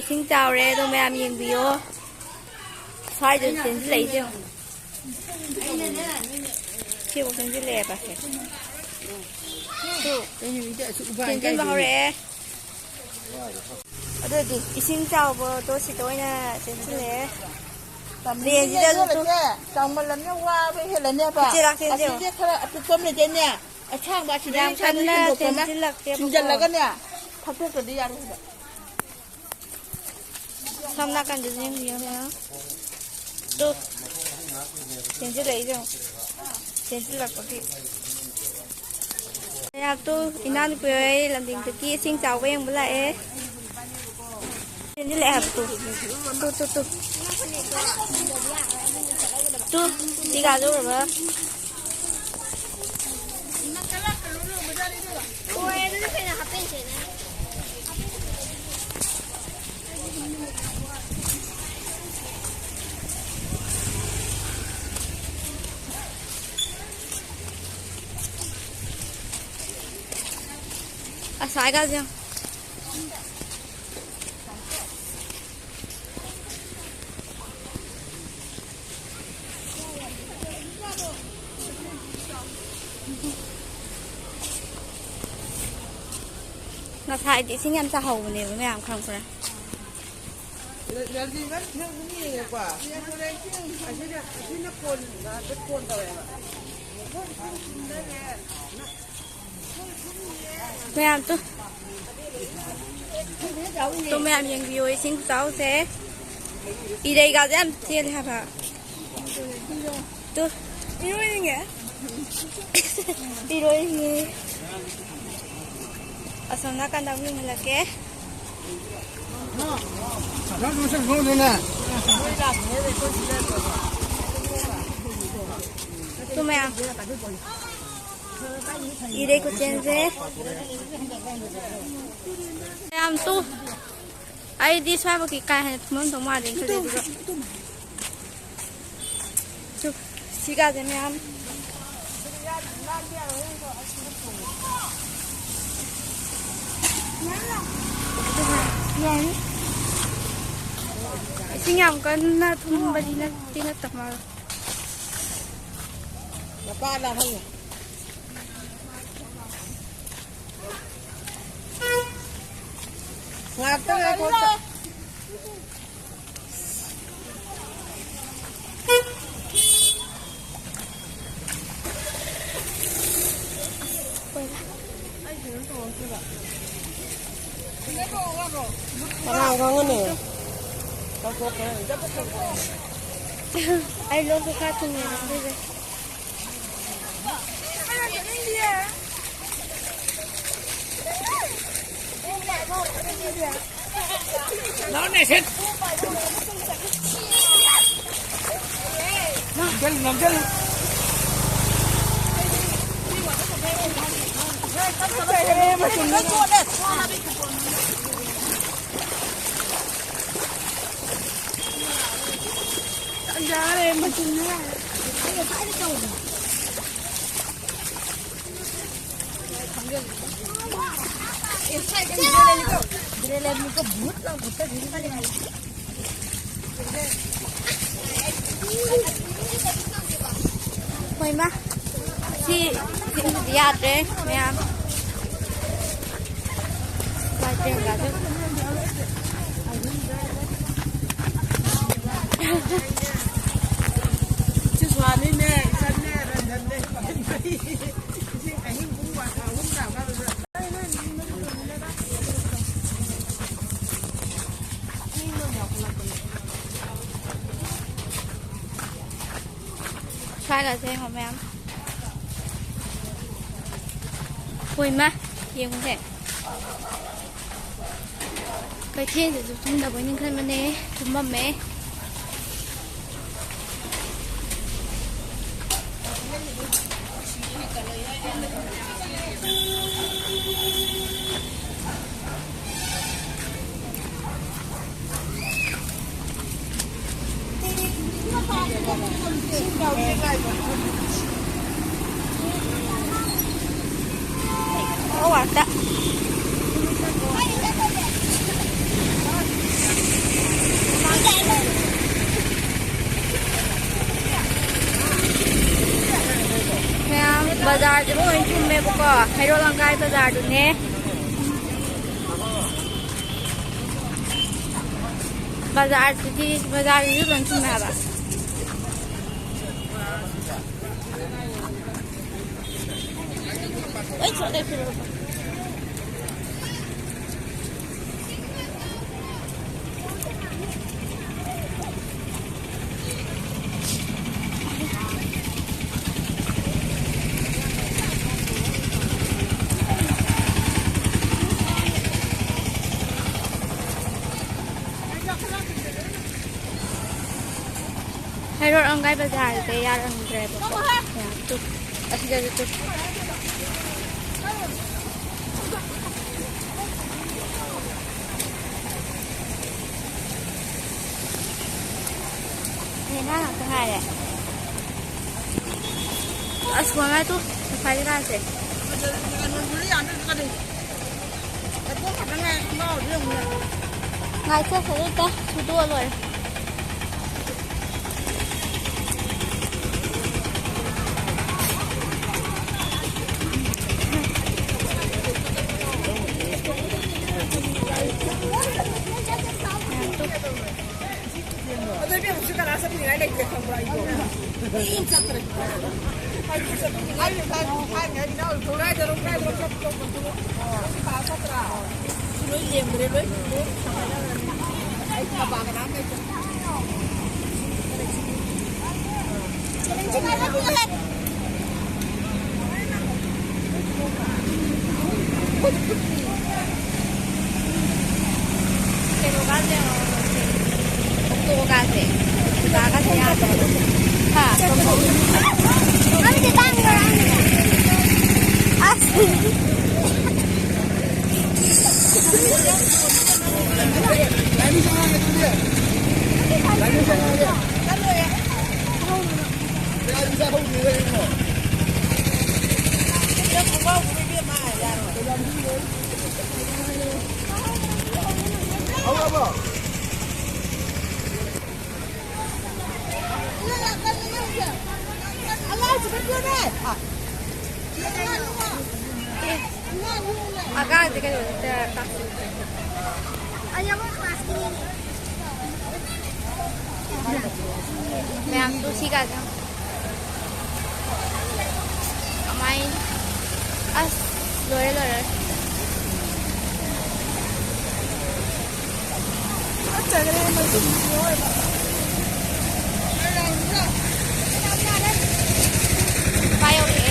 이싱 짜오래 도 매암 잉비요 사이드 센지 레이죠 키고 센지 레 바세 또 센지 바오래 어디 이싱 짜오버 도시 도이나 센지 레 liền gì đâu tôi chồng mình làm nó qua với là nè bà chị lạc tiền gì chị tôi tôm này trên nè trang bà chị đang chân lạc tiền chân là cái nè thật tốt rồi đi ăn xong ra cần gì gì nữa tôi tiền chứ đấy rồi tiền chứ lạc có gì nhà tôi inan quê làm tiền từ kia xin chào với em bữa lại tiền chứ lại hạt tu đi cả rồi mà à sai cái gì nó thay chị xin em ra hầu này với mẹ không phải làm gì vẫn thương cũng nhiều quả mẹ em tôi mẹ em những video xin cháu sẽ đi đây gặp em chia hả bà tôi đi rồi nghe đi rồi nghe ở sau đó căn đầu mình là cái nó cũng sẽ không được nè tụi mẹ đi đây có chuyện gì em tu ai đi xoay vào cái hay muốn thằng mà đến cái gì rồi chụp xí gà cho mẹ em xin nhầm con thùng bali na tina tamal ba làm không ngạc tới cô nào con cái này ai lo cái khác thùng này bây giờ nó này xịt nằm chân giá đây mà chừng nữa mày má chị diệt đấy mẹ em vài tiền cả chứ chứ xóa đi nè chân nè lần đây anh cũng quả thảo cũng đảo ra rồi sai là xe hả mẹ em vui má nhiều không thể cái thiên thì chúng ta với những cái vấn đề chúng mầm mẹ oh, ada. 바자르 로인 춤매보고 해로랑가이 바자르네 바자르 바자르 유런 춤매봐 어이 저래 필요 해로랑가이 바자르 때 야랑 드레버 또 어시가지 또 Nhìn nó làm cái hai này. Ở xuống ngay tu, phải đi ra gì? Ngay trước phải đi ta, chú tua rồi. Agak dikit tak. Ayam pasti. Yang tu sih kan. Main. As lore. Bayo ni.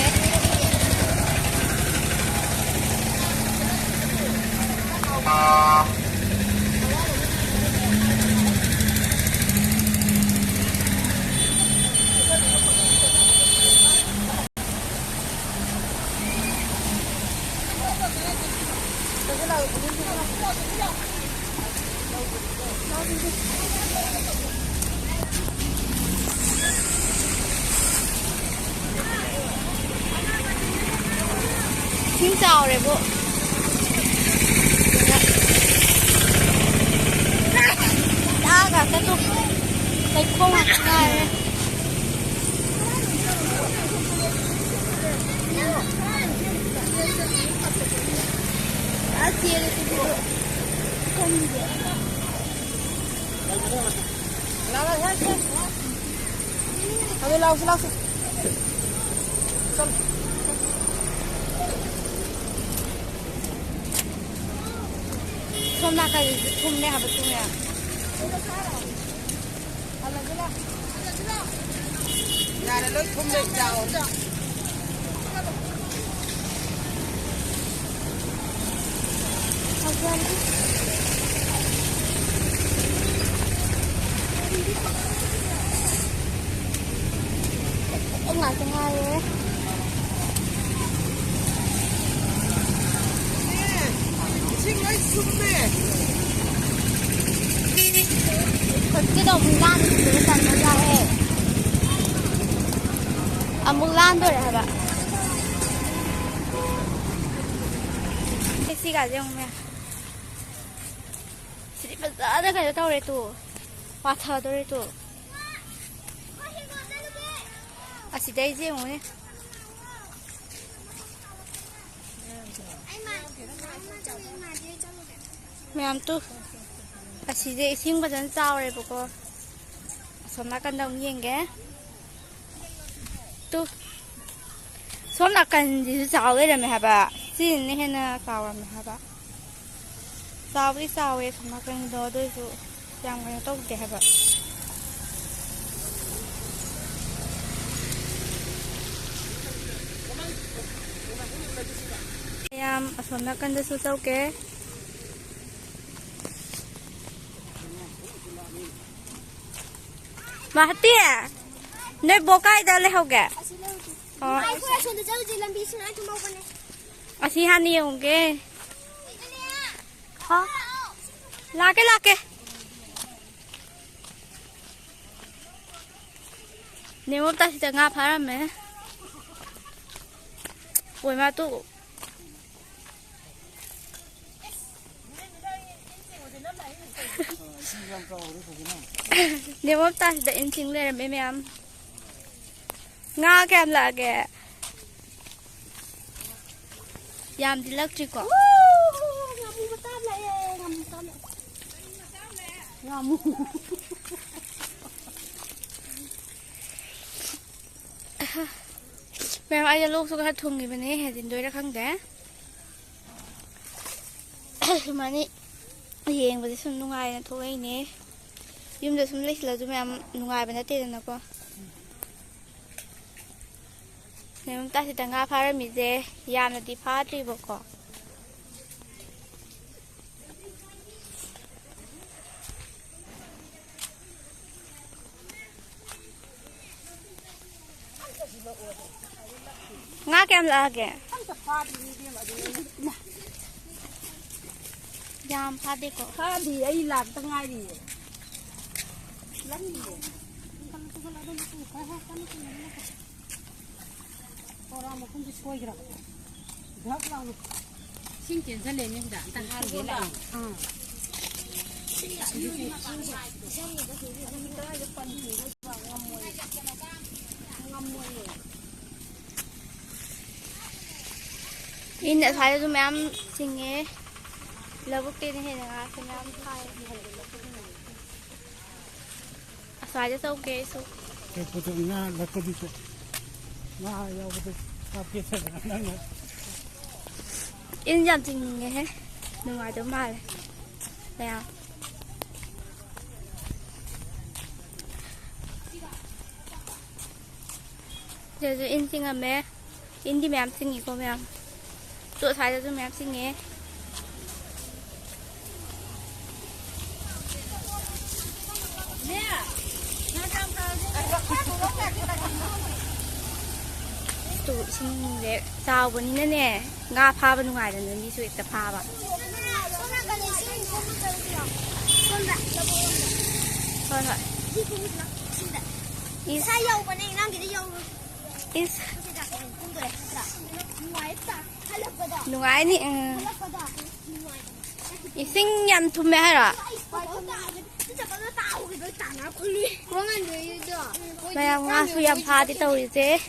Xin chào đấy bộ. Đã cả cái tục cái không hạt này. Đã chia được cái bộ. Không được. Lau. Không ra cái không này hả bữa này. Nhà này không được giàu. Ông lại trong hai đấy. Cái đầu mùi lan thì cứ dần nó ra hết. À mùi lan thôi hả bạn? Cái gì cả không mẹ? Chị bây giờ đây cái đâu đấy tụ? Hoa thờ đâu đấy tụ? À chị đây gì không nhỉ? Ma'am तू असीजे इसिंग बजन चावरेबको सोम नाकन येंगे तू सोम नाकन चाव लेरमे हाबा सिने हेना चावरमे हाबा चावी चावे सोम नाकन दोदो याम कनो तौदे हाबा याम सोम नाकन दसु चौके महती है ने बोकाई डाले हो गया असी हाँ नहीं होंगे हाँ लाके लाके नेमो तासी तंगा फारा में वो मैं तो नेमो तासी द इंचिंग ले रहे ma'am nga kem lage yam dilakchi ko ngamu batam la ngamu tam ngamu ma'am आज लोग सुख थोंगी बने है दिन दोई रखंग दे माने येंग बजे सुन नुंगाय ना थोई ने युम दे सुन लेसला जु मैम नुंगाय बना ते ना को नेम तासी तंगा फारा मिजे याम नदी फाट्री बको nga kem lage yam phade ko phadi ai lag tangai di lan di orang mau pun disoi gerak, gerak lalu. Singkin jalan ni dah, tak harus gerak. Ini saya tu ma'am सिंगे लगभग तेरे हैं ना से ma'am खाए सारे सब के सो के पुत्र ना लगता दिखो ना या पुत्र काफी अच्छा ना ना इन जाम सिंगे है नुमाई तो माल मैम जैसे इन सिंगा में इन दी मैम सिंगी को मैम तो सारे तो मैम सिंगे तो सिंगे चाव बनी ना ने गा फाब नुआई दन नी सु एक फाब thôi thôi is sai dầu bên này đang cái dầu is nuai ni ising nhầm thùng mẹ hay rồi bây giờ nga suy nhầm pha thì tàu gì thế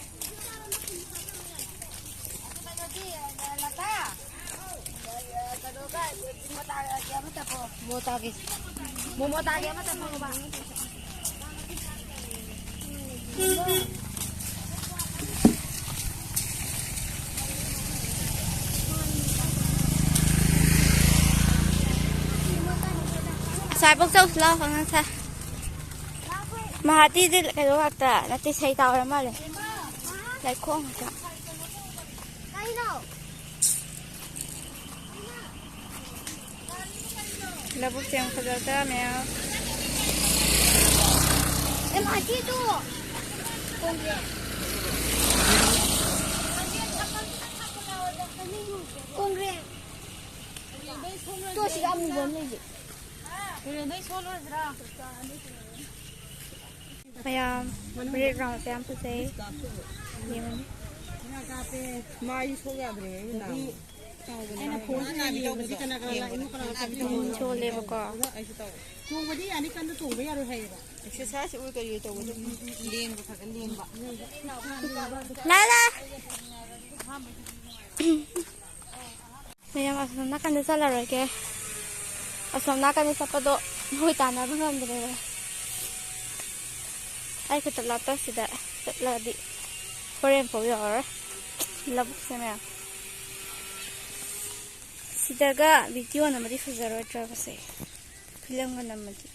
mua ta cái mà tập không bạn sai bốc dâu lo không ăn sao mà hạt tí cái đó hạt ta nó tí xây tàu lắm mà lại khoang hạt là bốc tiếng phải được ta mèo em hạt tí tu con riêng tôi chỉ ăn một này ma'am मेरे गांव से हम से ये मैंने माई सो गया रे ना ऐना फोन ना भी तो किसी कना करा इनु करा छोले बका तो बदी यानी कन तो बे यारो है एक्सरसाइज उई करियो तो लेन बका लेन बा ला ला ꯃꯌꯥꯝ ꯑꯁꯣꯝ ꯅꯥꯀꯟꯗ ꯆꯠꯂꯔꯣꯏꯒꯦ ꯑꯁꯣꯝ ꯅꯥꯀꯟꯗ ꯆꯠꯄꯗꯣ ꯍꯣꯏ ꯇꯥꯟꯅꯕ ꯉꯝꯗ꯭ꯔꯦꯕ ꯑꯩ ꯈꯛꯇ ꯂꯥꯞꯇꯛꯁꯤꯗ ꯆꯠꯂꯗꯤ ꯍꯣꯔꯦꯟ ꯐꯥꯎ ꯌꯧꯔꯔꯣꯏ ꯂꯧꯕꯨꯛꯁꯦ ꯃꯌꯥꯝ ꯁꯤꯗꯒ ꯚꯤꯗꯤꯑꯣ ꯅꯝꯃꯗꯤ ꯐꯖꯔꯣꯏꯗ꯭ꯔꯕꯁꯦ ꯐꯤꯂꯝꯒ ꯅꯝꯃꯗꯤ